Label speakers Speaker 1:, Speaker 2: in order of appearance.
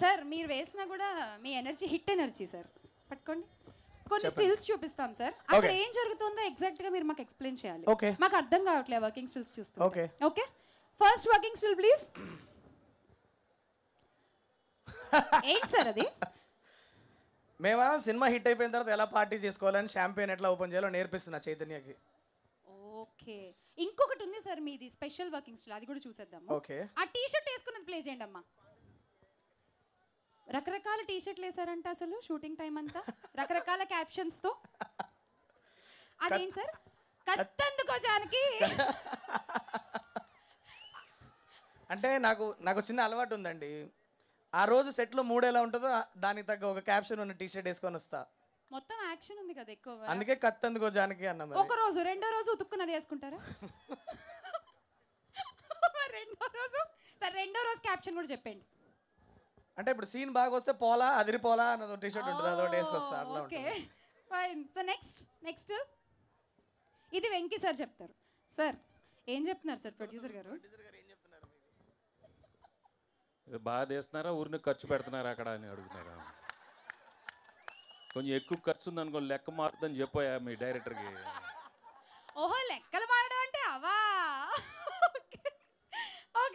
Speaker 1: Sir మీరు వేసినా కూడా మీ ఎనర్జీ హిట్ ఎనర్జీ సార్. పట్టుకోండి. కొన్ని స్టిల్స్ చూపిస్తాం సార్. అక్కడ ఏం జరుగుతుందో ఎగ్జాక్ట్ గా మీరు మాకు ఎక్స్ప్లెయిన్ చేయాలి. మాకు అర్థం కావట్లేదు వర్కింగ్ స్టిల్స్ చూస్తుంటే. Okay, first working still please. ఏంటి సార్ అది?
Speaker 2: మేమా సినిమా హిట్ అయిపోయిన తర్వాత ఎలా పార్టీ చేసుకోవాలని షాంపెయిన్ ఎట్లా ఓపెన్ చేయాలో నేర్పిస్తున్నా చైతన్యకి.
Speaker 1: ఓకే, ఇంకొకటి ఉంది సార్ మీది స్పెషల్ వర్కింగ్ స్టిల్, అది కూడా చూసేద్దాం.
Speaker 2: ఓకే,
Speaker 1: ఆ టీ షర్ట్ వేసుకున్నది ప్లే చేయండి అమ్మా. రకరకాల టీ షర్ట్లు వేసారంట అసలు షూటింగ్ టైం అంతా, రకరకాల క్యాప్షన్స్ తో. అదేంటి సార్? కత్తందుకో జానకి.
Speaker 2: అంటే నాకు చిన్న అలవాటు ఉందండి. ఆ రోజు సెట్లో మూడు ఎలా ఉంటుందో దానికి తగ్గ ఒక క్యాప్షన్ ఉన్న టీ షర్ట్ వేసుకొని వస్తా.
Speaker 1: మొత్తం యాక్షన్ ఉంది కదా ఎక్కువ,
Speaker 2: అందుకే కత్తందుకో జానకి అన్నా.
Speaker 1: ఒక రోజు రెండో రోజు ఉతుక్కున్నది వేసుకుంటారా? రెండో రోజు క్యాప్షన్ కూడా చెప్పండి.
Speaker 2: అంటే ఇప్పుడు సీన్ బాగా వస్తే పోలా అదిరిపోలా అన్నది టీ షర్ట్ ఉంటుంది, అదొకటి వేసుకొస్తా.
Speaker 1: Okay fine. సో నెక్స్ట్ ఇది వెంకీ సార్ చెప్తారు. సార్ ఏం చెప్తున్నారు సార్ ప్రొడ్యూసర్ గారు?
Speaker 3: బాగా తీస్తున్నారా ఊరిని ఖర్చు పెడుతున్నారా అక్కడ అని అడుగుతున్నారా? కొంచెం ఎక్కువ ఖర్చు ఉంది అనుకో, లెక్క మారుతుందని చెప్పాయా మీ డైరెక్టర్కి?
Speaker 1: ఓహో, లెక్కలు మారడం అంటే అవా?